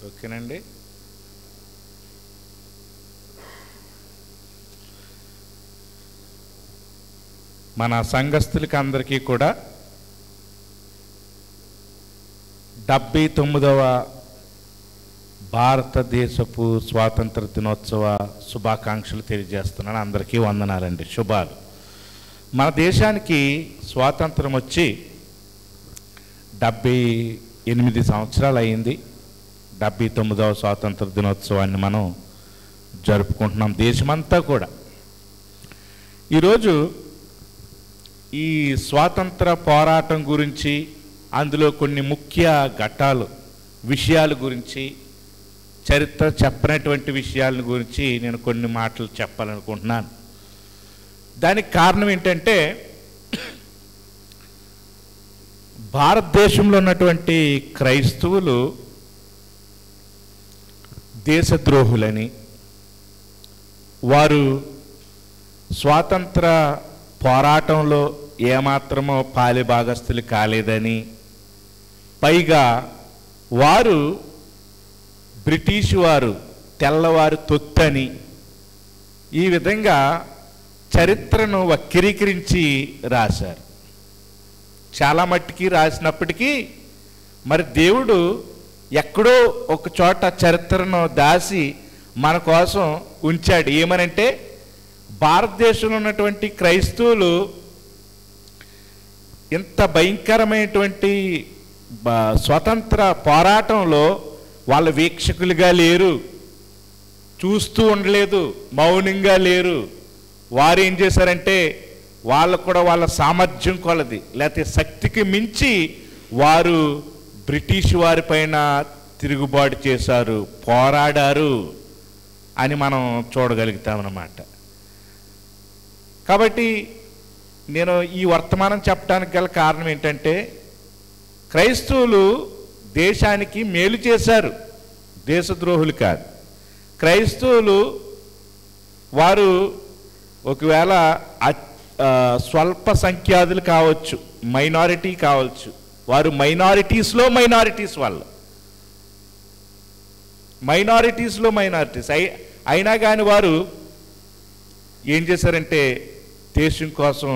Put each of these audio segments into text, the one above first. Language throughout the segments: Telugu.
ఓకేనండి. మన సంఘస్థులకి అందరికీ కూడా 79వ భారతదేశపు స్వాతంత్ర దినోత్సవ శుభాకాంక్షలు తెలియజేస్తున్నాను. అందరికీ వందనాలండి, శుభాలు. మన దేశానికి స్వాతంత్రం వచ్చి 78 సంవత్సరాలు అయింది. 79వ స్వాతంత్ర దినోత్సవాన్ని మనం జరుపుకుంటున్నాం దేశమంతా కూడా. ఈరోజు ఈ స్వాతంత్ర పోరాటం గురించి, అందులో కొన్ని ముఖ్య ఘట్టాలు విషయాల గురించి, చరిత్ర చెప్పినటువంటి విషయాల గురించి నేను కొన్ని మాటలు చెప్పాలనుకుంటున్నాను. దానికి కారణం ఏంటంటే, భారతదేశంలో ఉన్నటువంటి క్రైస్తవులు దేశద్రోహులని, వారు స్వాతంత్ర పోరాటంలో ఏమాత్రమో పాలిభాగస్తులు కాలేదని, పైగా వారు బ్రిటిష్ వారు తెల్లవారు తొత్తని, ఈ విధంగా చరిత్రను వక్రీకరించి రాశారు. చాలా మట్టికి రాసినప్పటికీ మరి దేవుడు ఎక్కడో ఒక చోట చరిత్రను దాసి మన కోసం ఉంచాడు. ఏమనంటే, భారతదేశంలో ఉన్నటువంటి క్రైస్తవులు ఇంత భయంకరమైనటువంటి స్వతంత్ర పోరాటంలో వాళ్ళ వీక్షకులుగా లేరు, చూస్తూ ఉండలేదు, మౌనంగా లేరు. వారు ఏం చేశారంటే, వాళ్ళు కూడా వాళ్ళ సామర్థ్యం కొలది లేకపోతే శక్తికి మించి వారు బ్రిటిష్ వారి పైన తిరుగుబాటు చేశారు, పోరాడారు అని మనం చూడగలుగుతామన్నమాట. కాబట్టి నేను ఈ వర్తమానం చెప్పడానికి గల కారణం ఏంటంటే, క్రైస్తవులు దేశానికి మేలు చేశారు, దేశద్రోహులు కాదు. క్రైస్తవులు వారు ఒకవేళ స్వల్ప సంఖ్యాదులు కావచ్చు, మైనారిటీ కావచ్చు, వారు మైనారిటీస్లో మైనారిటీస్, వాళ్ళు మైనారిటీస్లో మైనారిటీస్ అయినా కానీ వారు ఏం చేశారంటే, దేశం కోసం,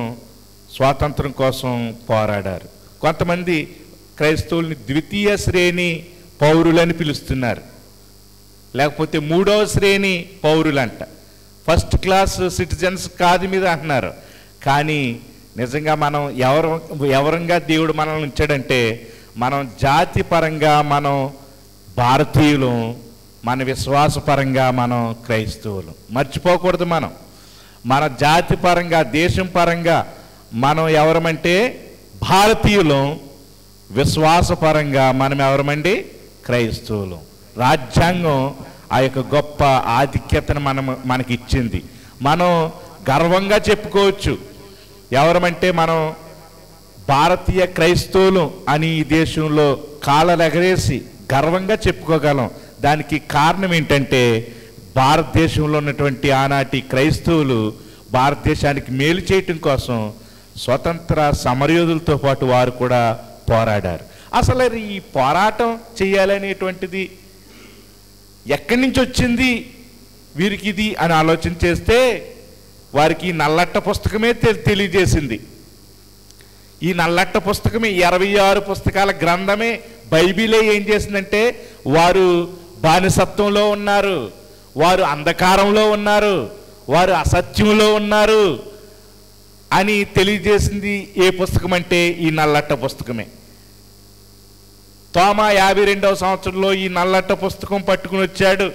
స్వాతంత్రం కోసం పోరాడారు. కొంతమంది క్రైస్తవుల్ని ద్వితీయ శ్రేణి పౌరులని పిలుస్తున్నారు, లేకపోతే 3వ శ్రేణి పౌరులంట, ఫస్ట్ క్లాస్ సిటిజన్స్ కాదు మీద అంటున్నారు. కానీ నిజంగా మనం ఎవరంగా దేవుడు మనల్ని ఉంచాడంటే, మనం జాతి పరంగా మనం భారతీయులు, మన విశ్వాసపరంగా మనం క్రైస్తవులు. మర్చిపోకూడదు, మన జాతి పరంగా, దేశం పరంగా మనం ఎవరమంటే భారతీయులు, విశ్వాసపరంగా మనం ఎవరమండి క్రైస్తవులు. రాజ్యాంగం ఆ యొక్క గొప్ప ఆధిక్యతను మనకి ఇచ్చింది. మనం గర్వంగా చెప్పుకోవచ్చు ఎవరమంటే మనం భారతీయ క్రైస్తవులు అని ఈ దేశంలో కాళ్ళెగరేసి గర్వంగా చెప్పుకోగలం. దానికి కారణం ఏంటంటే, భారతదేశంలో ఉన్నటువంటి ఆనాటి క్రైస్తవులు భారతదేశానికి మేలు చేయటం కోసం స్వతంత్ర సమరయోధులతో పాటు వారు కూడా పోరాడారు. అసలు ఈ పోరాటం చేయాలనేటువంటిది ఎక్కడి నుంచి వచ్చింది వీరికి ఇది అని ఆలోచన చేస్తే, వారికి నల్లట్ట పుస్తకమే తెలియజేసింది. ఈ నల్లట్ట పుస్తకమే, 26 పుస్తకాల గ్రంథమే, బైబిలే ఏం చేసిందంటే, వారు బానిసత్వంలో ఉన్నారు, వారు అంధకారంలో ఉన్నారు, వారు అసత్యంలో ఉన్నారు అని తెలియజేసింది ఏ పుస్తకం అంటే ఈ నల్లట్ట పుస్తకమే. తోమా 52వ సంవత్సరంలో ఈ నల్లట్ట పుస్తకం పట్టుకుని వచ్చాడు,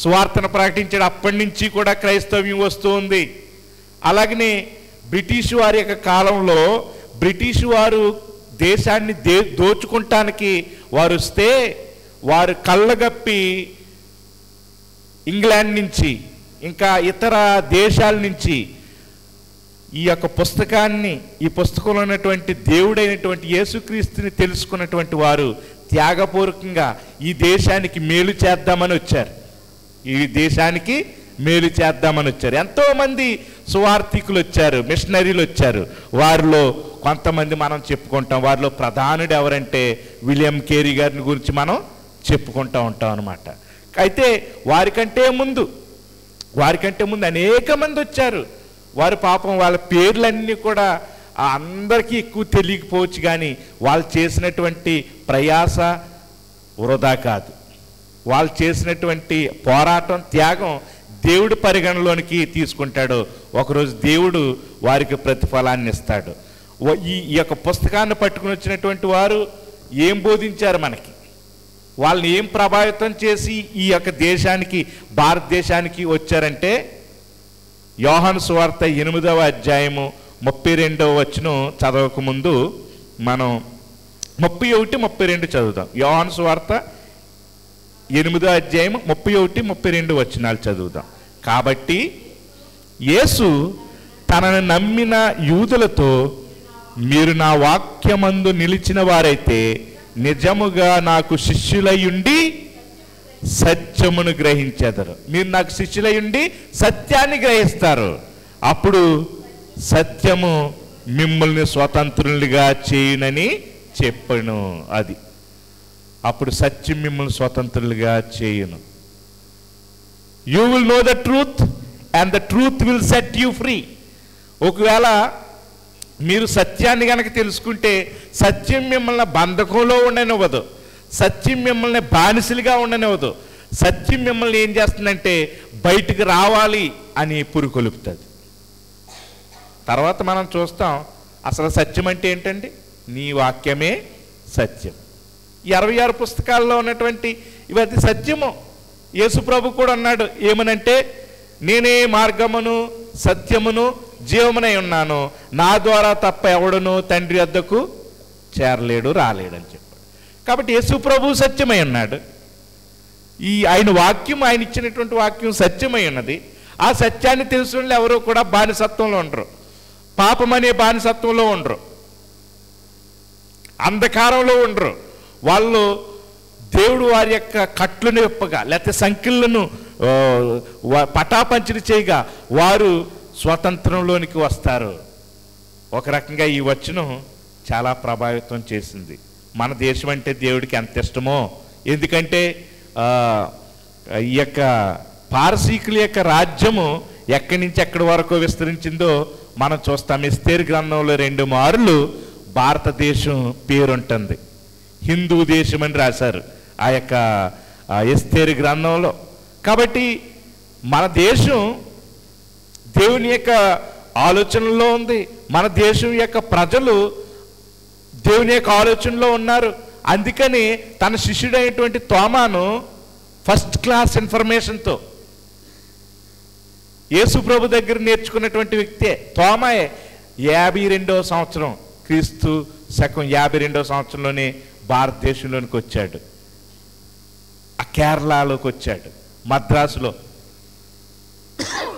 సువార్తను ప్రకటించాడు. అప్పటి నుంచి కూడా క్రైస్తవ్యం వస్తూ ఉంది. అలాగనే బ్రిటిష్ వారి యొక్క కాలంలో బ్రిటిష్ వారు దేశాన్ని దోచుకుంటానికి వారు వస్తే, వారు కళ్ళగప్పి ఇంగ్లాండ్ నుంచి ఇంకా ఇతర దేశాల నుంచి ఈ యొక్క పుస్తకాన్ని, ఈ పుస్తకంలో ఉన్నటువంటి దేవుడైనటువంటి యేసుక్రీస్తుని తెలుసుకున్నటువంటి వారు త్యాగపూర్వకంగా ఈ దేశానికి మేలు చేద్దామని వచ్చారు, ఈ దేశానికి మేలు చేద్దామని వచ్చారు. ఎంతోమంది సువార్థికులు వచ్చారు, మిషనరీలు వచ్చారు. వారిలో కొంతమంది మనం చెప్పుకుంటాం. వారిలో ప్రధానుడు ఎవరంటే విలియం కేరీ గారిని గురించి మనం చెప్పుకుంటూ ఉంటాం అన్నమాట. అయితే వారికంటే ముందు అనేక మంది వచ్చారు. వారు పాపం వాళ్ళ పేర్లన్నీ కూడా అందరికీ ఎక్కువ తెలియకపోవచ్చు, కానీ వాళ్ళు చేసినటువంటి ప్రయాస వృధా కాదు. వాళ్ళు చేసినటువంటి పోరాటం, త్యాగం దేవుడి పరిగణలోనికి తీసుకుంటాడు. ఒకరోజు దేవుడు వారికి ప్రతిఫలాన్ని ఇస్తాడు. ఈ యొక్క పుస్తకాన్ని పట్టుకుని వచ్చినటువంటి వారు ఏం బోధించారు మనకి, వాళ్ళని ఏం ప్రభావితం చేసి ఈ యొక్క దేశానికి, భారతదేశానికి వచ్చారంటే, యోహాను సువార్త 8వ అధ్యాయము 32వ వచనం చదవక ముందు మనం 31, 32 చదువుదాం. యోహాను సువార్త 8వ అధ్యాయం 31, 32 వచనాలు చదువుదాం. కాబట్టి యేసు తనను నమ్మిన యూదులతో, మీరు నా వాక్యమందు నిలిచిన వారైతే నిజముగా నాకు శిష్యులయ్యుండి సత్యమును గ్రహించెదరు. మీరు నాకు శిష్యులయ్యుండి సత్యాన్ని గ్రహిస్తారు. అప్పుడు సత్యము మిమ్మల్ని స్వతంత్రులుగా చేయునని చెప్పను. అది అప్పుడు సత్యం మిమ్మల్ని స్వతంత్రులుగా చేయును. You will know the truth and the truth will set you free. ఒకవేళ మీరు సత్యాన్ని కనుక తెలుసుకుంటే సత్యం మిమ్మల్ని బంధకంలో ఉండనివ్వదు, సత్యం మిమ్మల్ని బానిసలుగా ఉండనివ్వదు. సత్యం మిమ్మల్ని ఏం చేస్తుందంటే బయటికి రావాలి అని పురుకొలుపుతుంది. తర్వాత మనం చూస్తాం అసలు సత్యం అంటే ఏంటండి. నీ వాక్యమే సత్యం. 66 పుస్తకాల్లో ఉన్నటువంటి ఇవన్నీ సత్యము. యేసు ప్రభు కూడా అన్నాడు ఏమనంటే, నేనే మార్గమును సత్యమును జీవమునై ఉన్నాను, నా ద్వారా తప్ప ఎవడును తండ్రి వద్దకు చేరలేడు, రాలేడని చెప్పాడు. కాబట్టి యేసు ప్రభు సత్యమై ఉన్నాడు. ఆయన వాక్యం, ఆయన ఇచ్చినటువంటి వాక్యం సత్యమై ఉన్నది. ఆ సత్యాన్ని తెలుసుకుని ఎవరు కూడా బానిసత్వంలో ఉండరు, పాపమనే బానిసత్వంలో ఉండరు, అంధకారంలో ఉండరు. వాళ్ళు దేవుడు వారి యొక్క కట్లను విప్పగా, లేకపోతే సంఖ్యలను పటాపంచలు చేయగా వారు స్వతంత్రంలోనికి వస్తారు. ఒక రకంగా ఈ వచనం చాలా ప్రభావితం చేసింది. మన దేశం అంటే దేవుడికి ఎంత ఇష్టమో. ఎందుకంటే ఈ యొక్క పారసీకుల యొక్క రాజ్యము ఎక్కడి నుంచి ఎక్కడి వరకు విస్తరించిందో మనం చూస్తాం. ఎస్తేరు గ్రంథంలో 2 మార్లు భారతదేశం పేరుంటుంది. హిందూ దేశం అని రాశారు ఆ యొక్క ఎస్తేరు గ్రంథంలో. కాబట్టి మన దేశం దేవుని యొక్క ఆలోచనలో ఉంది. మన దేశం యొక్క ప్రజలు దేవుని యొక్క ఆలోచనలో ఉన్నారు. అందుకని తన శిష్యుడైనటువంటి తోమాను ఫస్ట్ క్లాస్ ఇన్ఫర్మేషన్తో యేసు ప్రభు దగ్గర నేర్చుకున్నటువంటి వ్యక్తే తోమాయే. 52వ సంవత్సరం క్రీస్తు శకం 52వ సంవత్సరంలోనే భారతదేశంలోనికి వచ్చాడు. ఆ కేరళలోకి వచ్చాడు. మద్రాసులో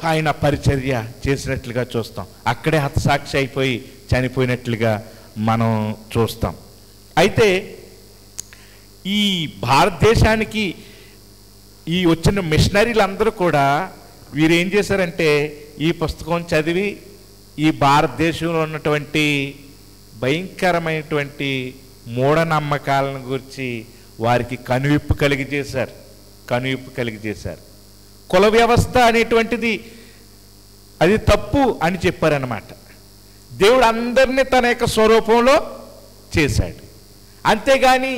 ఆయన పరిచర్య చేసినట్లుగా చూస్తాం. అక్కడే హతసాక్షి అయిపోయి చనిపోయినట్లుగా మనం చూస్తాం. అయితే ఈ భారతదేశానికి ఈ వచ్చిన మిషనరీలందరూ కూడా వీరేం చేశారంటే ఈ పుస్తకం చదివి ఈ భారతదేశంలో ఉన్నటువంటి భయంకరమైనటువంటి మూఢనమ్మకాలను గురించి వారికి కనువిప్పు కలిగజేశారు. కుల వ్యవస్థ అనేటువంటిది అది తప్పు అని చెప్పారన్నమాట. దేవుడు అందరినీ తన యొక్క స్వరూపంలో చేశాడు. అంతేగాని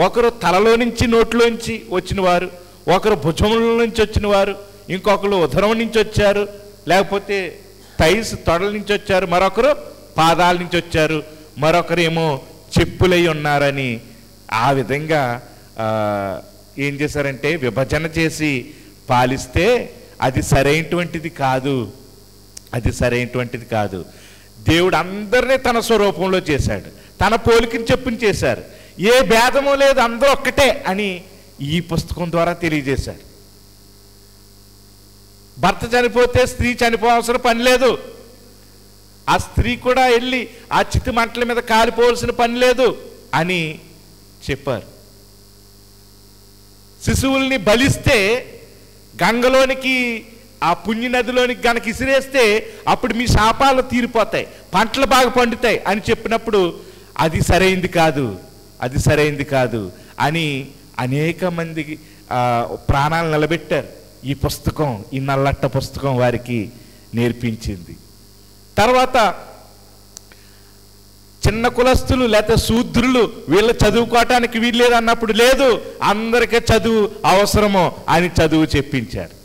ఒకరు తలలో నుంచి నోట్లోంచి వచ్చిన వారు, ఒకరు భుజముల నుంచి వచ్చిన వారు, ఇంకొకరు ఉదరం నుంచి వచ్చారు, లేకపోతే తైస్ తొడల నుంచి వచ్చారు, మరొకరు పాదాల నుంచి వచ్చారు, మరొకరేమో చెప్పులై ఉన్నారని ఆ విధంగా ఏం చేశారంటే విభజన చేసి పాలిస్తే అది సరైనటువంటిది కాదు. దేవుడు అందరినీ తన స్వరూపంలో చేశాడు. తన పోలికని చెప్పుని చేశారు. ఏ భేదము లేదు, అందరూ ఒక్కటే అని ఈ పుస్తకం ద్వారా తెలియజేశారు. భర్త చనిపోతే స్త్రీ చనిపోవాల్సిన పని లేదు. ఆ స్త్రీ కూడా వెళ్ళి ఆ చితి మంటల మీద కాలిపోవాల్సిన పని లేదు అని చెప్పారు. శిశువుల్ని బలిస్తే గంగలోనికి, ఆ పుణ్య నదిలోనికి గనక ఇసిరేస్తే అప్పుడు మీ శాపాలు తీరిపోతాయి, పంటలు బాగా పండుతాయి అని చెప్పినప్పుడు అది సరైంది కాదు అని అనేక మందికి ప్రాణాలు నిలబెట్టారు. ఈ పుస్తకం, ఈ నల్లట్ట పుస్తకం వారికి నేర్పించింది. తర్వాత చిన్న కులస్తులు లేకపోతే శూద్రులు వీళ్ళు చదువుకోవటానికి వీల్లేదు అన్నప్పుడు, లేదు అందరికీ చదువు అవసరమో అని చదువు చెప్పించారు.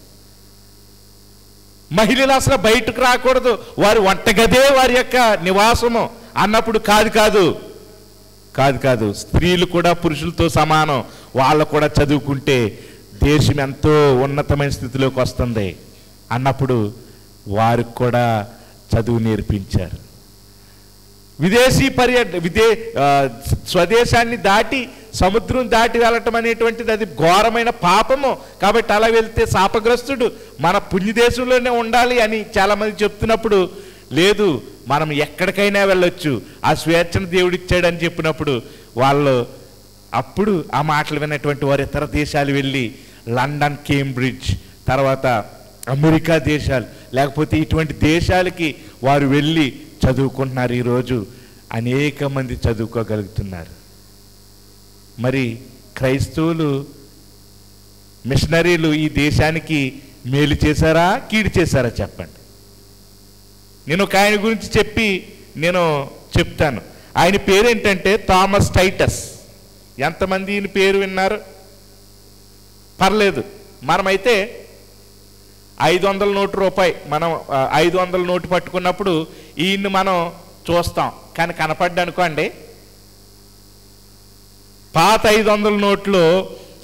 మహిళలు అసలు బయటకు రాకూడదు, వారి వంటగదే వారి యొక్క నివాసము అన్నప్పుడు, కాదు కాదు కాదు కాదు స్త్రీలు కూడా పురుషులతో సమానం, వాళ్ళు కూడా చదువుకుంటే దేశం ఎంతో ఉన్నతమైన స్థితిలోకి వస్తుంది అన్నప్పుడు వారికి కూడా చదువు నేర్పించారు. విదేశీ స్వదేశాన్ని దాటి సముద్రం దాటి వెళ్ళటం అనేటువంటిది అది ఘోరమైన పాపము. కాబట్టి అలా వెళ్తే శాపగ్రస్తుడు, మన పుణ్యదేశంలోనే ఉండాలి అని చాలామంది చెప్తున్నప్పుడు, లేదు మనం ఎక్కడికైనా వెళ్ళొచ్చు, ఆ స్వేచ్ఛను దేవుడిచ్చాడని చెప్పినప్పుడు వాళ్ళు అప్పుడు ఆ మాటలు విన్నటువంటి వారు ఇతర దేశాలు వెళ్ళి లండన్, కేంబ్రిడ్జ్, తర్వాత అమెరికా దేశాలు, లేకపోతే ఇటువంటి దేశాలకి వారు వెళ్ళి చదువుకుంటున్నారు. ఈరోజు అనేక మంది చదువుకోగలుగుతున్నారు. మరి క్రైస్తవులు మిషనరీలు ఈ దేశానికి మేలు చేశారా, కీడు చేశారా చెప్పండి. నేను ఒక ఆయన గురించి నేను చెప్తాను. ఆయన పేరు ఏంటంటే థామస్ టైటస్. ఎంతమంది ఈయన పేరు విన్నారు? పర్లేదు. మనమైతే 500 నోటు రూపాయి, మనం 500 నోటు పట్టుకున్నప్పుడు ఈయన్ని మనం చూస్తాం, కానీ కనపడ్డా అనుకోండి. పాత 500 నోట్లో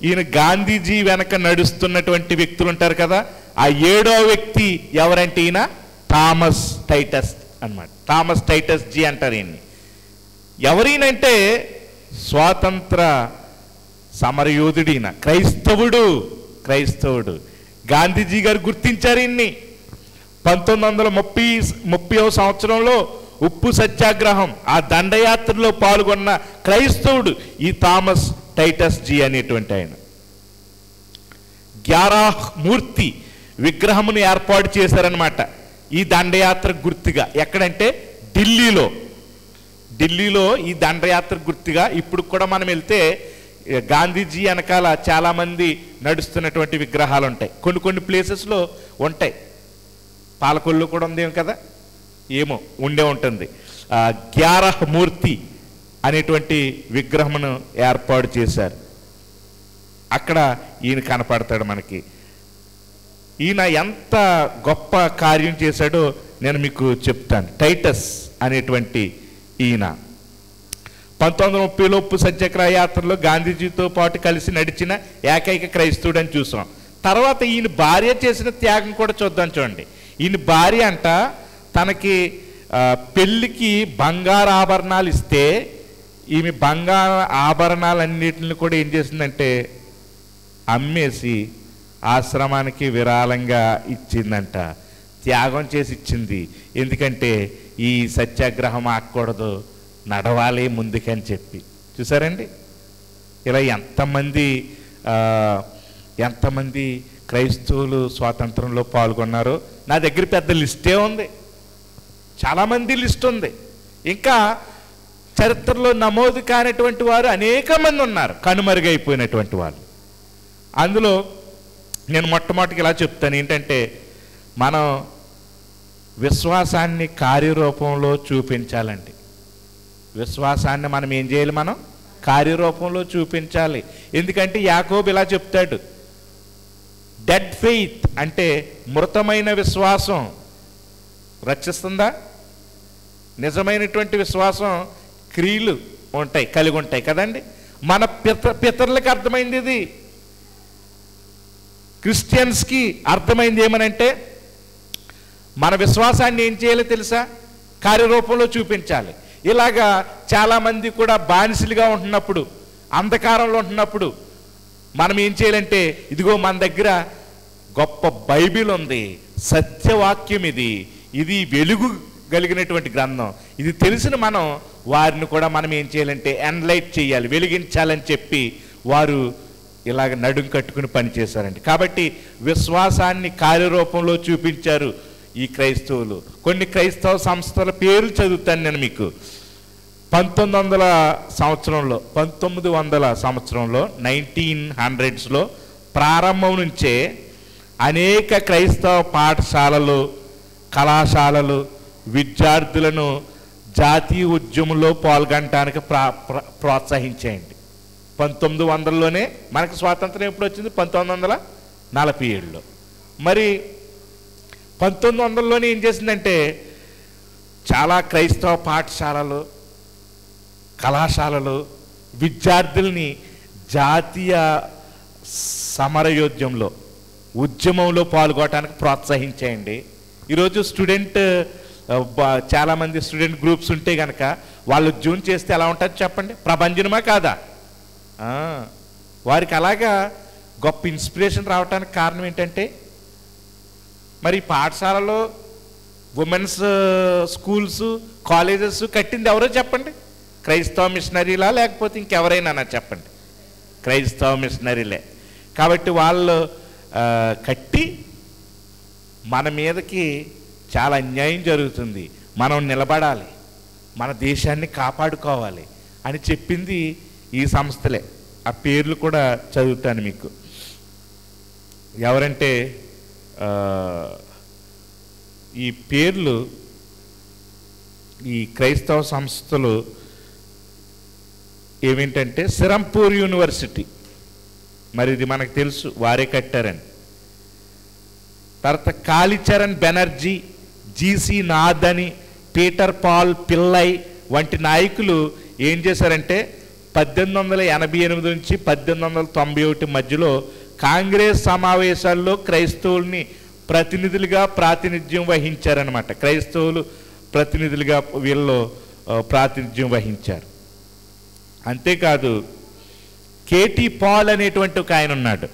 ఈయన గాంధీజీ వెనక నడుస్తున్నటువంటి వ్యక్తులు ఉంటారు కదా, ఆ 7వ వ్యక్తి ఎవరంటే ఈయన థామస్ టైటస్ అన్నమాట. థామస్ టైటస్ జీ అంటారు ఈయన్ని. ఎవరైనంటే స్వాతంత్ర సమరయోధుడు ఈయన, క్రైస్తవుడు. గాంధీజీ గారు గుర్తించారు ఈయన్ని. 1930వ సంవత్సరంలో ఉప్పు సత్యాగ్రహం, ఆ దండయాత్రలో పాల్గొన్న క్రైస్తవుడు ఈ థామస్ టైటస్ జీ అనేటువంటి ఆయన. గ్యారాహ్ మూర్తి విగ్రహమును ఏర్పాటు చేశారనమాట ఈ దండయాత్ర గుర్తుగా. ఎక్కడంటే ఢిల్లీలో ఈ దండయాత్ర గుర్తుగా. ఇప్పుడు కూడా మనం వెళ్తే గాంధీజీ వెనకాల చాలామంది నడుస్తున్నటువంటి విగ్రహాలు ఉంటాయి. కొన్ని ప్లేసెస్లో ఉంటాయి. పాలకొల్లు కూడా ఉందేమో కదా, ఏమో ఉండే ఉంటుంది. గ్యారహ్ మూర్తి అనేటువంటి విగ్రహమును ఏర్పాటు చేశారు. అక్కడ ఈయన కనపడతాడు మనకి. ఈయన ఎంత గొప్ప కార్యం చేశాడో నేను మీకు చెప్తాను. టైటస్ అనేటువంటి ఈయన 1930లో ఉప్పు సత్యాగ్రహ యాత్రలో గాంధీజీతో పాటు కలిసి నడిచిన ఏకైక క్రైస్తవుడు అని చూసాం. తర్వాత ఈయన భార్య చేసిన త్యాగం కూడా చూద్దాం. చూడండి, ఈయన భార్య అంట తనకి పెళ్ళికి బంగారు ఆభరణాలు ఇస్తే ఈమె బంగారు ఆభరణాలన్నిటిని కూడా ఏం చేసిందంటే అమ్మేసి ఆశ్రమానికి విరాళంగా ఇచ్చిందంట. త్యాగం చేసి ఇచ్చింది. ఎందుకంటే ఈ సత్యాగ్రహం ఆగకూడదు, నడవాలి ముందుకని చెప్పి. చూసారండి, ఇలా ఎంతమంది క్రైస్తవులు స్వాతంత్రంలో పాల్గొన్నారో నా దగ్గర పెద్ద లిస్టే ఉంది. చాలామంది లిస్ట్ ఉంది. ఇంకా చరిత్రలో నమోదు కానటువంటి వారు అనేక మంది ఉన్నారు, కనుమరుగైపోయినటువంటి వాళ్ళు. అందులో నేను మొట్టమొదటికి ఇలా చెప్తాను ఏంటంటే, మనం విశ్వాసాన్ని కార్యరూపంలో చూపించాలండి. విశ్వాసాన్ని మనం ఏం చేయాలి? మనం కార్యరూపంలో చూపించాలి. ఎందుకంటే యాకోబు ఇలా చెప్తాడు, డెడ్ ఫెయిత్ అంటే మృతమైన విశ్వాసం రక్షిస్తుందా? నిజమైనటువంటి విశ్వాసం క్రియలు కలిగి ఉంటాయి కదండి. మన పితరులకు అర్థమైంది ఇది. క్రిస్టియన్స్కి అర్థమైంది ఏమనంటే, మన విశ్వాసాన్ని ఏం చేయాలో తెలుసా? కార్యరూపంలో చూపించాలి. ఇలాగా చాలామంది కూడా బానిసలుగా ఉంటున్నప్పుడు, అంధకారంలో ఉంటున్నప్పుడు మనం ఏం చేయాలంటే, ఇదిగో మన దగ్గర గొప్ప బైబిల్ ఉంది, సత్యవాక్యం ఇది వెలుగు కలిగినటువంటి గ్రంథం, ఇది తెలిసిన మనం వారిని కూడా మనం ఏం చేయాలంటే ఎన్లైట్ చేయాలి, వెలిగించాలని చెప్పి వారు ఇలాగ నడుం కట్టుకుని పనిచేశారండి. కాబట్టి విశ్వాసాన్ని కార్యరూపంలో చూపించారు ఈ క్రైస్తవులు. కొన్ని క్రైస్తవ సంస్థల పేర్లు చదువుతాను నేను మీకు. 1900 సంవత్సరంలో 1900 సంవత్సరంలో 1900స్లో ప్రారంభం నుంచే అనేక క్రైస్తవ పాఠశాలలు, కళాశాలలు విద్యార్థులను జాతీయ ఉద్యమంలో పాల్గొనడానికి ప్రోత్సహించేయండి. 1900లోనే మనకు స్వాతంత్రం ఎప్పుడు వచ్చింది? 1947లో. మరి 1900లోనే ఏం చేసిందంటే చాలా క్రైస్తవ పాఠశాలలు, కళాశాలలు విద్యార్థుల్ని జాతీయ సమరయోద్యంలో, ఉద్యమంలో పాల్గొనడానికి ప్రోత్సహించేయండి. ఈరోజు చాలామంది స్టూడెంట్ గ్రూప్స్ ఉంటే కనుక వాళ్ళు జూన్ చేస్తే ఎలా ఉంటుంది చెప్పండి? ప్రభంజనమా కాదా? వారికి అలాగా గొప్ప ఇన్స్పిరేషన్ రావడానికి కారణం ఏంటంటే, మరి పాఠశాలలో ఉమెన్స్ స్కూల్స్, కాలేజెస్ కట్టింది ఎవరో చెప్పండి? క్రైస్తవ మిషనరీలా లేకపోతే ఇంకెవరైనా చెప్పండి? క్రైస్తవ మిషనరీలే. కాబట్టి వాళ్ళు కట్టి మన మీదకి చాలా అన్యాయం జరుగుతుంది, మనం నిలబడాలి, మన దేశాన్ని కాపాడుకోవాలి అని చెప్పింది ఈ సంస్థలే. ఆ పేర్లు కూడా చదువుతాను మీకు. ఎవరంటే ఈ పేర్లు, ఈ క్రైస్తవ సంస్థలు ఏమిటంటే సిరంపూర్ యూనివర్సిటీ, మరి ఇది మనకు తెలుసు, వారే కట్టారని. తర్వాత కాళీచరణ్ బెనర్జీ, జీసీ నాథ్ అని, పీటర్ పాల్ పిల్లై వంటి నాయకులు ఏం చేశారంటే 1888 నుంచి 1891 మధ్యలో కాంగ్రెస్ సమావేశాల్లో క్రైస్తవుల్ని ప్రతినిధులుగా ప్రాతినిధ్యం వహించారనమాట. క్రైస్తవులు ప్రతినిధులుగా వీళ్ళు ప్రాతినిధ్యం వహించారు. అంతేకాదు కేటీ పాల్ అనేటువంటి ఒక ఆయన ఉన్నాడు,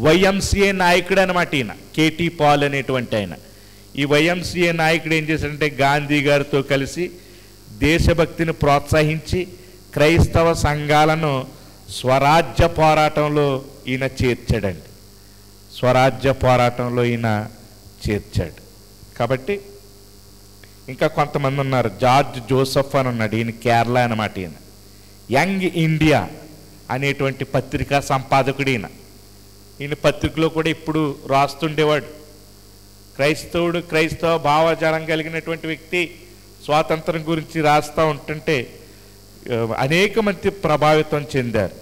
వైఎంసీఏ నాయకుడు అనమాట ఈయన. కేటీ పాల్ అనేటువంటి ఆయన. ఈ వైఎంసీఏ నాయకుడు ఏం చేశాడంటే గాంధీ గారితో కలిసి దేశభక్తిని ప్రోత్సహించి క్రైస్తవ సంఘాలను స్వరాజ్య పోరాటంలో ఈయన చేర్చాడండి. స్వరాజ్య పోరాటంలో ఈయన చేర్చాడు. కాబట్టి ఇంకా కొంతమంది ఉన్నారు. జార్జ్ జోసెఫ్ అని ఉన్నాడు, ఈయన కేరళ అనమాట. ఈయన యంగ్ ఇండియా అనేటువంటి పత్రికా సంపాదకుడు ఈయన. ఈయన పత్రికలో కూడా ఇప్పుడు రాస్తుండేవాడు. క్రైస్తవుడు, క్రైస్తవ భావజాలం కలిగినటువంటి వ్యక్తి స్వాతంత్రం గురించి రాస్తూ ఉంటుంటే అనేక మంది ప్రభావితం చెందారు.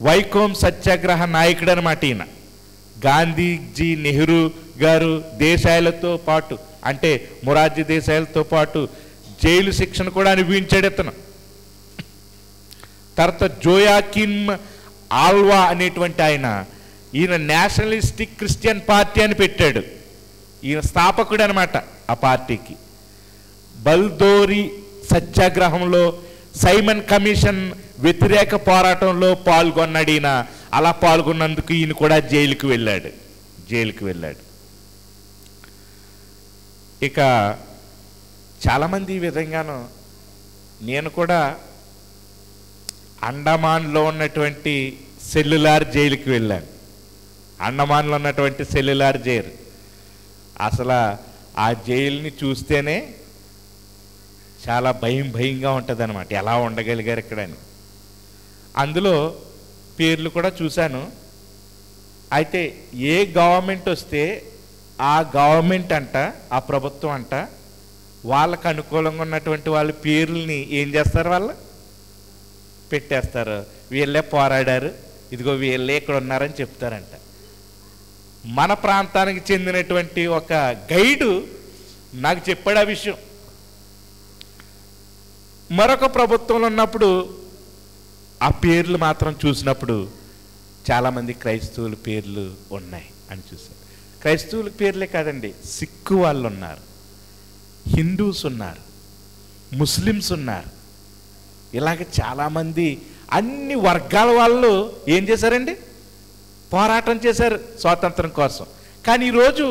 వైకోం సత్యాగ్రహ నాయకుడు అనమాట ఈయన. గాంధీజీ, నెహ్రూ గారు దేశాలతో పాటు, అంటే మొరార్జీ దేశాలతో పాటు జైలు శిక్షణ కూడా అనుభవించాడు ఇతను. తర్వాత జోయాకిన్ ఆల్వా అనేటువంటి ఆయన, ఈయన నేషనలిస్టిక్ క్రిస్టియన్ పార్టీ అని పెట్టాడు. ఈయన స్థాపకుడు అనమాట ఆ పార్టీకి. బల్దోరి సత్యాగ్రహంలో, సైమన్ కమిషన్ వ్యతిరేక పోరాటంలో పాల్గొన్నాడు ఈయన. అలా పాల్గొన్నందుకు ఈయన కూడా జైలుకి వెళ్ళాడు. ఇక చాలామంది ఈ విధంగాను, నేను కూడా అండమాన్లో ఉన్నటువంటి సెల్యులార్ జైలుకి వెళ్ళాను. అండమాన్లో ఉన్నటువంటి సెల్యులార్ జైలు, అసలు ఆ జైలుని చూస్తేనే చాలా భయంగా ఉంటుంది అనమాట. ఎలా ఉండగలిగారు ఇక్కడని. అందులో పేర్లు కూడా చూశాను. అయితే ఏ గవర్నమెంట్ వస్తే ఆ గవర్నమెంట్ అంట, ఆ ప్రభుత్వం అంట, వాళ్ళకు అనుకూలంగా ఉన్నటువంటి వాళ్ళ పేర్లని ఏం చేస్తారు? వాళ్ళు పెట్టేస్తారు. వీళ్ళే పోరాడారు, ఇదిగో వీళ్ళే ఇక్కడ ఉన్నారని చెప్తారంట. మన ప్రాంతానికి చెందినటువంటి ఒక గైడు నాకు చెప్పాడు ఆ విషయం. మరొక ప్రభుత్వంలో ఉన్నప్పుడు ఆ పేర్లు మాత్రం చూసినప్పుడు చాలామంది క్రైస్తవుల పేర్లు ఉన్నాయి అని చూశారు. క్రైస్తవుల పేర్లే కాదండి, సిక్కు వాళ్ళు ఉన్నారు, హిందూస్ ఉన్నారు, ముస్లిమ్స్ ఉన్నారు. ఇలాగ చాలామంది అన్ని వర్గాల వాళ్ళు ఏం చేశారండి? పోరాటం చేశారు స్వాతంత్రం కోసం. కానీ ఈరోజు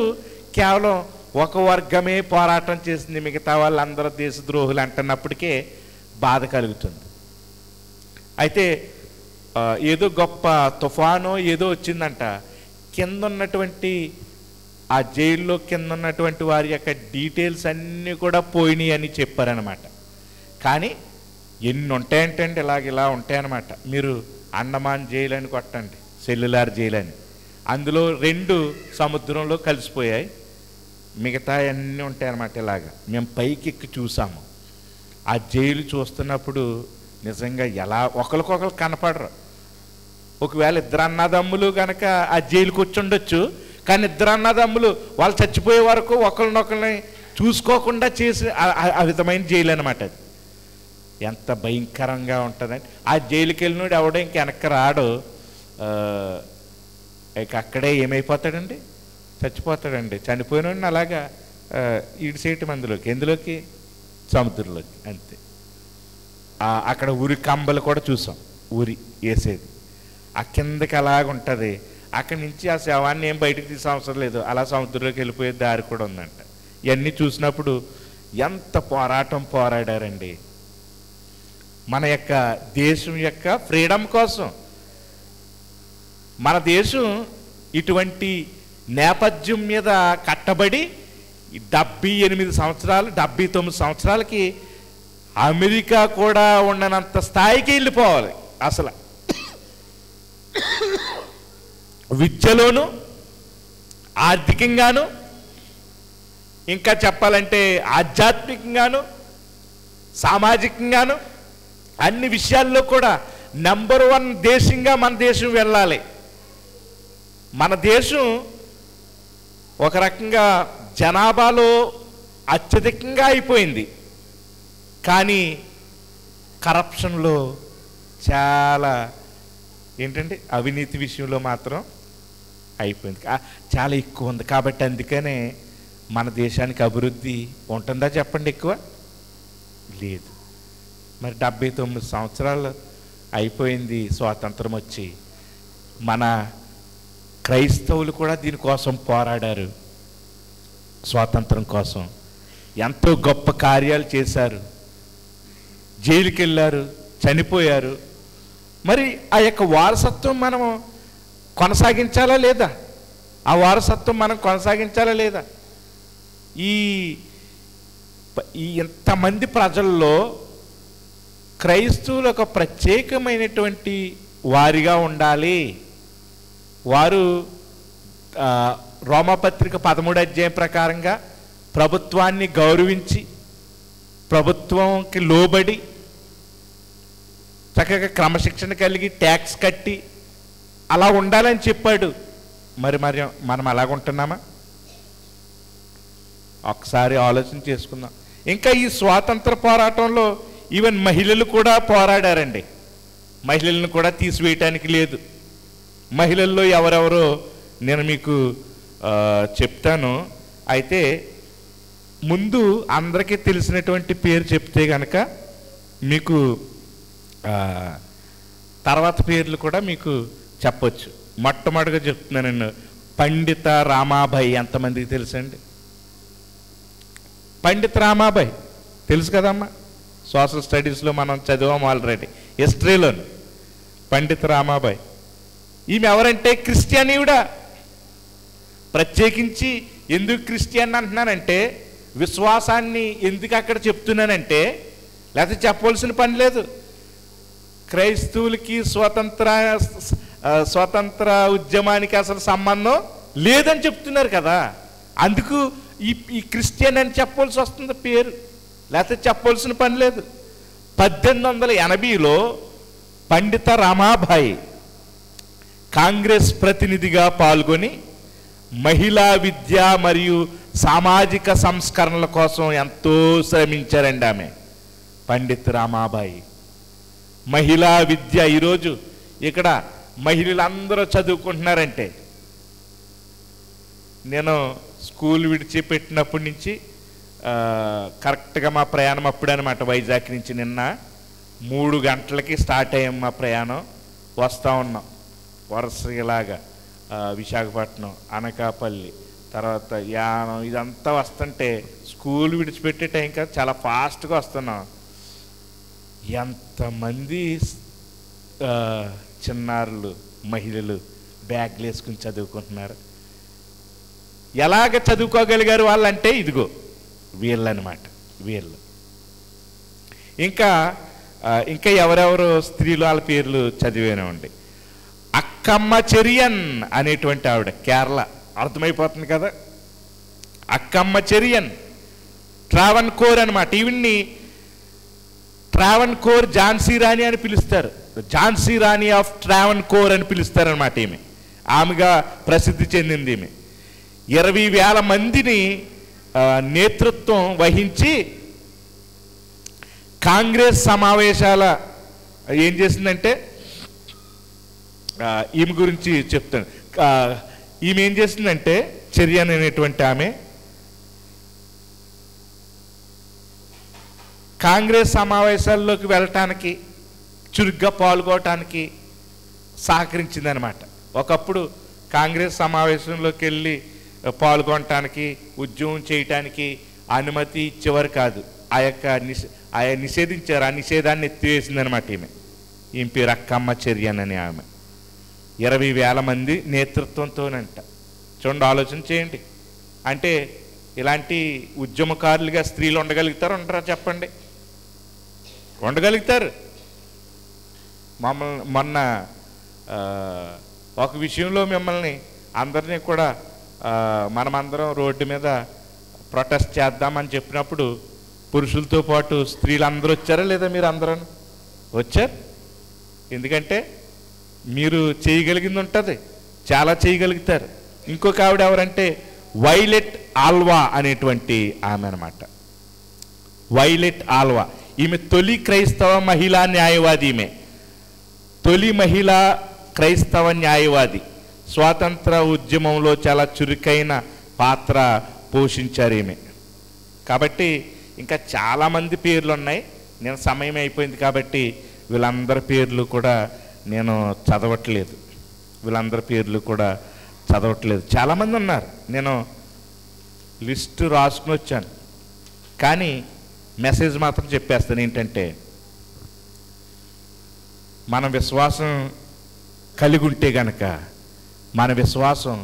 కేవలం ఒక వర్గమే పోరాటం చేసింది, మిగతా వాళ్ళందరూ దేశద్రోహులు అంటున్నప్పటికే బాధ కలుగుతుంది. అయితే ఏదో గొప్ప తుఫానో ఏదో వచ్చిందంట, కింద ఉన్నటువంటి ఆ జైల్లో కింద ఉన్నటువంటి వారి యొక్క డీటెయిల్స్ అన్నీ కూడా పోయినాయి అని చెప్పారనమాట. కానీ ఎన్ని ఉంటాయంటే అండి, ఇలా ఉంటాయన్నమాట. మీరు అండమాన్ జైలు అని కొట్టండి, సెల్యులార్ జైలు అని, అందులో 2 సముద్రంలో కలిసిపోయాయి, మిగతా అన్నీ ఉంటాయన్నమాట. ఇలాగా మేము పైకి ఎక్కి చూసాము. ఆ జైలు చూస్తున్నప్పుడు నిజంగా ఎలా ఒకరికొకరు కనపడరు. ఒకవేళ 2 అన్నదమ్ములు కనుక ఆ జైలుకి వచ్చి ఉండొచ్చు, కానీ 2 అన్నదమ్ములు వాళ్ళు చచ్చిపోయే వరకు ఒకరినొకరిని చూసుకోకుండా చేసి ఆ విధమైన జైలు అనమాట. అది ఎంత భయంకరంగా ఉంటుందండి. ఆ జైలుకి వెళ్ళినోడు ఎవడో ఇంక వెనక్కి రాడు, ఇక అక్కడే ఏమైపోతాడండి, చచ్చిపోతాడండి. చనిపోయినోడిని అలాగా ఈడ్చేయటం అందులోకి, ఎందులోకి, సముద్రంలోకి, అంతే. అక్కడ ఉరి కంబలు కూడా చూసాం, ఉరి వేసేది ఆ కిందకి అలాగుంటుంది. అక్కడి నుంచి ఆ శవాన్ని ఏం బయటకు తీసే అవసరం లేదు, అలా సముద్రంలోకి వెళ్ళిపోయే దారి కూడా ఉందంట. ఇవన్నీ చూసినప్పుడు ఎంత పోరాడారండి మన యొక్క దేశం యొక్క ఫ్రీడమ్ కోసం. మన దేశం ఇటువంటి నేపథ్యం మీద కట్టబడి 78 సంవత్సరాలు 79 సంవత్సరాలకి అమెరికా కూడా ఉండనంత స్థాయికి వెళ్ళిపోవాలి. అసలు విద్యలోను, ఆర్థికంగాను, ఇంకా చెప్పాలంటే ఆధ్యాత్మికంగాను, సామాజికంగాను, అన్ని విషయాల్లో కూడా నెంబర్ 1 దేశంగా మన దేశం వెళ్ళాలి. మన దేశం ఒక రకంగా జనాభాలో అత్యధికంగా అయిపోయింది, కానీ కరప్షన్లో చాలా ఏంటంటే అవినీతి విషయంలో మాత్రం అయిపోయింది, చాలా ఎక్కువ ఉంది. కాబట్టి అందుకనే మన దేశానికి అభివృద్ధి ఉంటుందా చెప్పండి? ఎక్కువ లేదు. మరి 79 సంవత్సరాలు అయిపోయింది స్వాతంత్రం వచ్చి. మన క్రైస్తవులు కూడా దీనికోసం పోరాడారు, స్వాతంత్రం కోసం ఎంతో గొప్ప కార్యాలు చేశారు, జైలుకి వెళ్ళారు, చనిపోయారు. మరి ఆ యొక్క వారసత్వం మనము కొనసాగించాలా లేదా? ఆ వారసత్వం మనం కొనసాగించాలా లేదా? ఈ ఇంతమంది ప్రజల్లో క్రైస్తవులు ఒక ప్రత్యేకమైనటువంటి వారిగా ఉండాలి. వారు రోమపత్రిక 13వ అధ్యాయం ప్రకారంగా ప్రభుత్వాన్ని గౌరవించి, ప్రభుత్వంకి లోబడి, చక్కగా క్రమశిక్షణ కలిగి, ట్యాక్స్ కట్టి అలా ఉండాలని చెప్పాడు. మరి మనం అలాగుంటున్నామా? ఒకసారి ఆలోచన చేసుకుందాం. ఇంకా ఈ స్వాతంత్ర పోరాటంలో ఈవెన్ మహిళలు కూడా పోరాడారండి. మహిళలను కూడా తీసివేయటానికి లేదు. మహిళల్లో ఎవరెవరో నేను మీకు చెప్తాను. అయితే ముందు అందరికీ తెలిసినటువంటి పేరు చెప్తే కనుక మీకు తర్వాత పేర్లు కూడా మీకు చెప్పొచ్చు. మొట్టమొదటిగా చెప్తున్నాను, పండిత రామాబాయి. ఎంతమందికి తెలుసండి? పండిత రామాబాయి తెలుసు కదమ్మా, సోషల్ స్టడీస్లో మనం చదివాం ఆల్రెడీ, హిస్టరీలో. పండిత రామాబాయి ఈమె ఎవరంటే క్రిస్టియనీయుడా. ప్రత్యేకించి ఎందుకు క్రిస్టియన్ అంటున్నానంటే, విశ్వాసాన్ని ఎందుకు అక్కడ చెప్తున్నానంటే, లేకపోతే చెప్పవలసిన పని లేదు. క్రైస్తవులకి స్వతంత్ర ఉద్యమానికి అసలు సంబంధం లేదని చెప్తున్నారు కదా, అందుకు ఈ క్రిస్టియన్ అని చెప్పవలసి వస్తుంది పేరు, లేకపోతే చెప్పవలసిన పని లేదు. 1880లో పండిత రామాబాయి కాంగ్రెస్ ప్రతినిధిగా పాల్గొని మహిళా విద్య మరియు సామాజిక సంస్కరణల కోసం ఎంతో శ్రమించారండి ఆమె. పండిత రామాబాయి మహిళా విద్య, ఈరోజు ఇక్కడ మహిళలందరూ చదువుకుంటున్నారంటే, నేను స్కూల్ విడిచిపెట్టినప్పటి నుంచి కరెక్ట్గా మా ప్రయాణం అప్పుడనమాట, వైజాగ్ నుంచి. నిన్న 3 గంటలకి స్టార్ట్ అయ్యాం మా ప్రయాణం. వస్తూ ఉన్నాం వరుసలాగా విశాఖపట్నం, అనకాపల్లి, తర్వాత యానం, ఇదంతా వస్తుంటే స్కూల్ విడిచిపెట్టే టైం కాదు, చాలా ఫాస్ట్గా వస్తున్నాం. ఎంతమంది చిన్నారులు, మహిళలు బ్యాగ్లు వేసుకుని చదువుకుంటున్నారు. ఎలాగ చదువుకోగలిగారు వాళ్ళంటే ఇదిగో వీళ్ళనమాట. వీళ్ళు ఇంకా ఇంకా ఎవరెవరు స్త్రీలు వాళ్ళ పేర్లు చదివేనండి. అక్కమ్మ చెరియన్ అనేటువంటి ఆవిడ, కేరళ, అర్థమైపోతుంది కదా. అక్కమ్మ చెరియన్, ట్రావెన్కోర్ అనమాట. ఈవిడ్ని ట్రావెన్కోర్ ఝాన్సీ రాణి అని పిలుస్తారు. ఝాన్సీ రాణి ఆఫ్ ట్రావెన్కోర్ అని పిలుస్తారనమాట. ఆమెగా ప్రసిద్ధి చెందింది ఈమె. 20,000 మందిని నేతృత్వం వహించి కాంగ్రెస్ సమావేశాల ఏం చేసిందంటే, ఈమె గురించి చెప్తాను. ఈమె ఏం చేసిందంటే, చెరియన్ అనేటువంటి ఆమె కాంగ్రెస్ సమావేశాల్లోకి వెళ్ళటానికి, చురుగ్గా పాల్గొనటానికి సహకరించిందనమాట. ఒకప్పుడు కాంగ్రెస్ సమావేశంలోకి వెళ్ళి పాల్గొనటానికి, ఉద్యమం చేయటానికి అనుమతి ఇచ్చేవారు కాదు. ఆయన నిషేధించారు. ఆ నిషేధాన్ని ఎత్తివేసిందనమాట ఈమె పేరు అక్కమ్మ చెరియన్ అని ఆమె. 20,000 మంది నేతృత్వంతోనంట. చూడండి, ఆలోచన చేయండి. అంటే ఇలాంటి ఉద్యమకారులుగా స్త్రీలు ఉండగలుగుతారు, ఉండరా చెప్పండి? ఉండగలుగుతారు. మొన్న ఒక విషయంలో మిమ్మల్ని అందరినీ కూడా మనమందరం రోడ్డు మీద ప్రొటెస్ట్ చేద్దామని చెప్పినప్పుడు పురుషులతో పాటు స్త్రీలు అందరూ వచ్చారా లేదా? మీరు అందరూ వచ్చారు. ఎందుకంటే మీరు చేయగలిగింది ఉంటుంది, చాలా చేయగలుగుతారు. ఇంకొక ఆవిడ ఎవరంటే వైలెట్ ఆల్వా అనేటువంటి ఆమె అనమాట. వైలెట్ ఆల్వా, ఈమె తొలి క్రైస్తవ మహిళా న్యాయవాది. ఈమె తొలి మహిళా క్రైస్తవ న్యాయవాది. స్వాతంత్ర ఉద్యమంలో చాలా చురుకైన పాత్ర పోషించారు ఈమె. కాబట్టి ఇంకా చాలామంది పేర్లు ఉన్నాయి. నేను సమయం అయిపోయింది కాబట్టి వీళ్ళందరి పేర్లు కూడా నేను చదవట్లేదు. చాలామంది ఉన్నారు. నేను లిస్టు రాసుకుని వచ్చాను, కానీ మెసేజ్ మాత్రం చెప్పేస్తాను. ఏంటంటే, మన విశ్వాసం కలిగి ఉంటే గనక, మన విశ్వాసం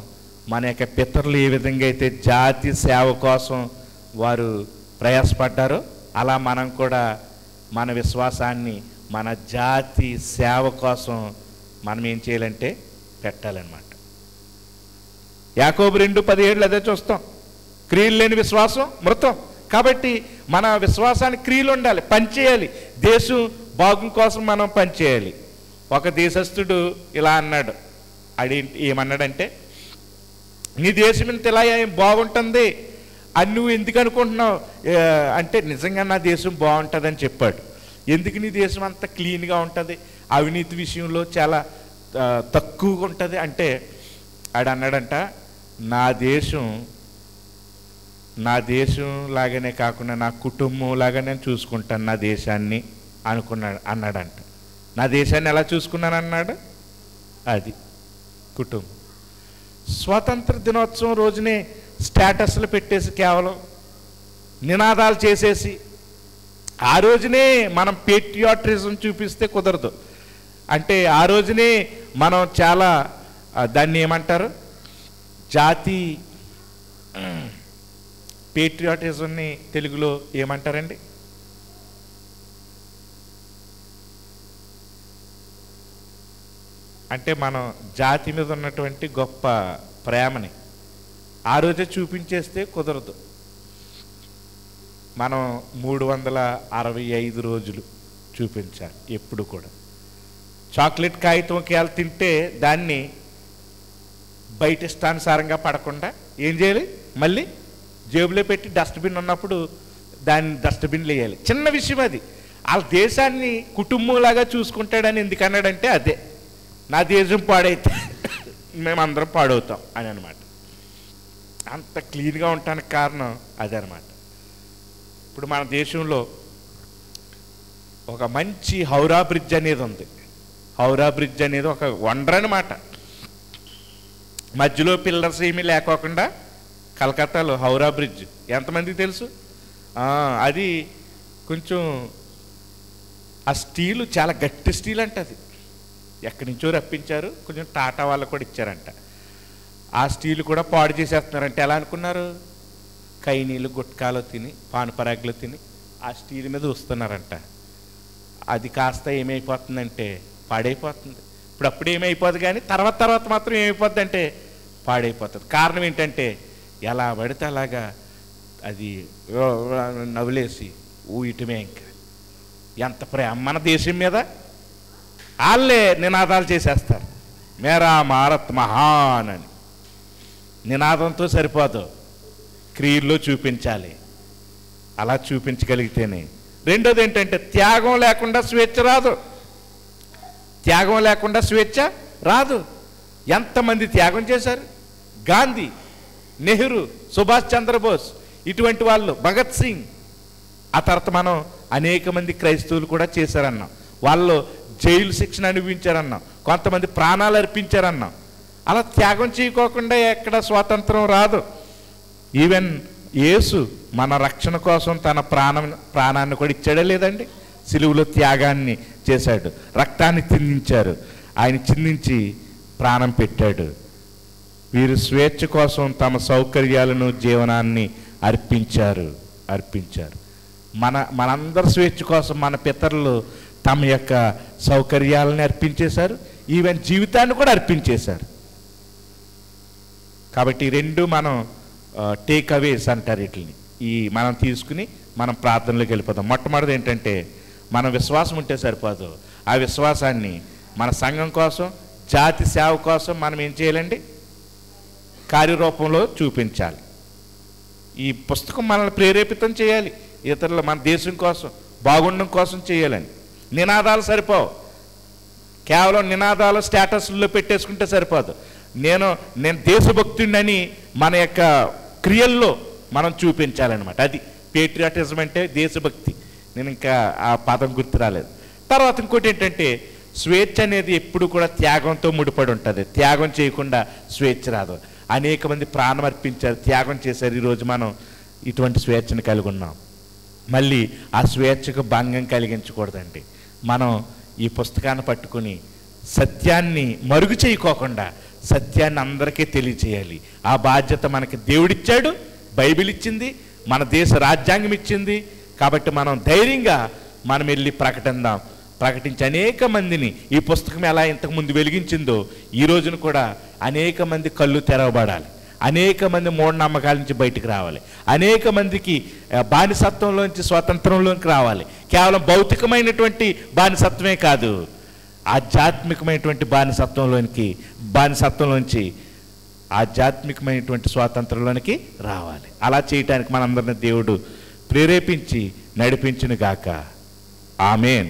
మన యొక్క పితరులు ఏ విధంగా అయితే జాతి సేవ కోసం వారు ప్రయాసపడ్డారో, అలా మనం కూడా మన విశ్వాసాన్ని మన జాతి సేవ కోసం మనం ఏం చేయాలంటే పెట్టాలన్నమాట. యాకోబు 2:17 అదే చూస్తాం. క్రియలు లేని విశ్వాసం మృతం. కాబట్టి మన విశ్వాసానికి క్రియలు ఉండాలి, పనిచేయాలి. దేశం బాగు కోసం మనం పనిచేయాలి. ఒక దేశస్థుడు ఇలా అన్నాడు. ఏమన్నాడంటే, నీ దేశం ఇంత ఇలా బాగుంటుంది అని నువ్వు ఎందుకు అనుకుంటున్నావు అంటే, నిజంగా నా దేశం బాగుంటుందని చెప్పాడు. ఎందుకు నీ దేశం అంత క్లీన్గా ఉంటుంది, అవినీతి విషయంలో చాలా తక్కువగా ఉంటుంది అంటే, ఆడు అన్నాడంట, నా దేశం లాగానే కాకుండా నా కుటుంబం లాగా నేను చూసుకుంటాను నా దేశాన్ని అన్నాడంట. నా దేశాన్ని ఎలా చూసుకున్నాను అన్నాడు? అది కుటుంబం. స్వాతంత్ర దినోత్సవం రోజునే స్టేటస్లు పెట్టేసి కేవలం నినాదాలు చేసేసి ఆ రోజునే మనం పేట్రియాటిజం చూపిస్తే కుదరదు. అంటే ఆ రోజునే మనం చాలా దాన్ని ఏమంటారు, జాతి పేట్రియాటిజంని తెలుగులో ఏమంటారండి? అంటే మనం జాతి మీద ఉన్నటువంటి గొప్ప ప్రేమని ఆ రోజే చూపించేస్తే కుదరదు. మనం 365 రోజులు చూపించాలి ఎప్పుడు కూడా. చాక్లెట్ కాగితం కేలు తింటే దాన్ని బయట ఇష్టానుసారంగా పడకుండా ఏం చేయాలి, మళ్ళీ జేబులో పెట్టి డస్ట్బిన్ ఉన్నప్పుడు దాన్ని డస్ట్బిన్లో వేయాలి. చిన్న విషయం అది. వాళ్ళ దేశాన్ని కుటుంబంలాగా చూసుకుంటాడని ఎందుకన్నాడంటే, అదే నా దేశం పాడైతే మేమందరం పాడవుతాం అని అనమాట. అంత క్లీన్గా ఉండటానికి కారణం అదే అనమాట. ఇప్పుడు మన దేశంలో ఒక మంచి హౌరా బ్రిడ్జ్ అనేది ఉంది. హౌరా బ్రిడ్జ్ అనేది ఒక వండర్ అనమాట. మధ్యలో పిల్లర్స్ ఏమీ లేకోకుండా కలకత్తాలో హౌరా బ్రిడ్జ్ ఎంతమందికి తెలుసు? అది కొంచెం ఆ స్టీలు చాలా గట్టి స్టీల్ అంట. అది ఎక్కడి నుంచో రప్పించారు, కొంచెం టాటా వాళ్ళకు కూడా ఇచ్చారంట. ఆ స్టీల్ కూడా పాడు చేసేస్తున్నారంటే ఎలా అనుకున్నారు? కైనీళ్ళు గుట్కాలో తిని, పానుపరాగ్లో తిని ఆ స్టీల్ మీద వస్తున్నారంట. అది కాస్త ఏమైపోతుందంటే పాడైపోతుంది. అప్పుడు ఏమైపోతుంది, కానీ తర్వాత మాత్రం ఏమైపోద్ది అంటే పాడైపోతుంది. కారణం ఏంటంటే ఎలా పడితే అలాగా అది నవ్వులేసి ఊయటమే. ఇంకా ఎంత ప్రేమ మన దేశం మీద. వాళ్ళే నినాదాలు చేసేస్తారు, మేరా భారత్ మహాన్ అని. నినాదంతో సరిపోదు, క్రియల్లో చూపించాలి. అలా చూపించగలిగితేనే. రెండోది ఏంటంటే త్యాగం లేకుండా స్వేచ్ఛ రాదు. త్యాగం లేకుండా స్వేచ్ఛ రాదు. ఎంతమంది త్యాగం చేశారు? గాంధీ, నెహ్రూ, సుభాష్ చంద్రబోస్, ఇటువంటి వాళ్ళు, భగత్ సింగ్. ఆ తర్వాత మనం అనేక మంది క్రైస్తవులు కూడా చేశారన్నాం. వాళ్ళు జైలు శిక్షణ అనుభవించారన్నాం, కొంతమంది ప్రాణాలు అర్పించారన్నాం. అలా త్యాగం చేయకోకుండా ఎక్కడ స్వాతంత్రం రాదు. ఈవెన్ యేసు మన రక్షణ కోసం తన ప్రాణాన్ని కూడా ఇచ్చాడే లేదండి? సిలువలో త్యాగాన్ని చేశాడు, రక్తాన్ని చిందించారు, ఆయన చిందించి ప్రాణం పెట్టాడు. వీరు స్వేచ్ఛ కోసం తమ సౌకర్యాలను, జీవనాన్ని అర్పించారు. మనందరి స్వేచ్ఛ కోసం మన పితరులు తమ యొక్క సౌకర్యాలని అర్పించేశారు, ఈవెన్ జీవితాన్ని కూడా అర్పించేశారు. కాబట్టి ఈ రెండు మనం టేక్ అవేస్ అంటారు. వీటిని మనం తీసుకుని మనం ప్రార్థనలోకి వెళ్ళిపోతాం. మొట్టమొదటి ఏంటంటే మన విశ్వాసం ఉంటే సరిపోదు. ఆ విశ్వాసాన్ని మన సంఘం కోసం, జాతి సేవ కోసం మనం ఏం చేయాలండి? కార్యరూపంలో చూపించాలి. ఈ పుస్తకం మనల్ని ప్రేరేపితం చేయాలి, ఇతరులు మన దేశం కోసం, బాగుండడం కోసం చేయాలని. నినాదాలు సరిపోవు, కేవలం నినాదాలు స్టేటస్లో పెట్టేసుకుంటే సరిపోదు. నేను దేశభక్తుడిని మన యొక్క క్రియల్లో మనం చూపించాలన్నమాట. అది పేట్రియాటిజం అంటే, దేశభక్తి. నేను ఇంకా ఆ పదం గుర్తు రాలేదు. తర్వాత ఇంకోటి ఏంటంటే స్వేచ్ఛ అనేది ఎప్పుడు కూడా త్యాగంతో ముడిపడి ఉంటుంది. త్యాగం చేయకుండా స్వేచ్ఛ రాదు. అనేక మంది ప్రాణం అర్పించారు, త్యాగం చేశారు. ఈరోజు మనం ఇటువంటి స్వేచ్ఛను కలిగి ఉన్నాం. మళ్ళీ ఆ స్వేచ్ఛకు భంగం కలిగించకూడదండి. మనం ఈ పుస్తకాన్ని పట్టుకుని సత్యాన్ని మరుగు చేయకోకుండా సత్యాన్ని అందరికీ తెలియచేయాలి. ఆ బాధ్యత మనకి దేవుడిచ్చాడు, బైబిల్ ఇచ్చింది, మన దేశ రాజ్యాంగం ఇచ్చింది. కాబట్టి మనం ధైర్యంగా మనం వెళ్ళి ప్రకటించి అనేక మందిని ఈ పుస్తకం ఎలా ఇంతకుముందు వెలిగించిందో ఈ రోజున కూడా అనేక మంది కళ్ళు తెరవబడాలి, అనేక మంది మూఢనమ్మకాల నుంచి బయటకు రావాలి, అనేక మందికి బానిసత్వంలోంచి స్వాతంత్రంలోకి రావాలి. కేవలం భౌతికమైనటువంటి బానిసత్వమే కాదు, ఆధ్యాత్మికమైనటువంటి బానిసత్వంలోంచి ఆధ్యాత్మికమైనటువంటి స్వాతంత్రంలోనికి రావాలి. అలా చేయటానికి మనందరిని దేవుడు ప్రేరేపించి నడిపించును గాక. ఆమేన్.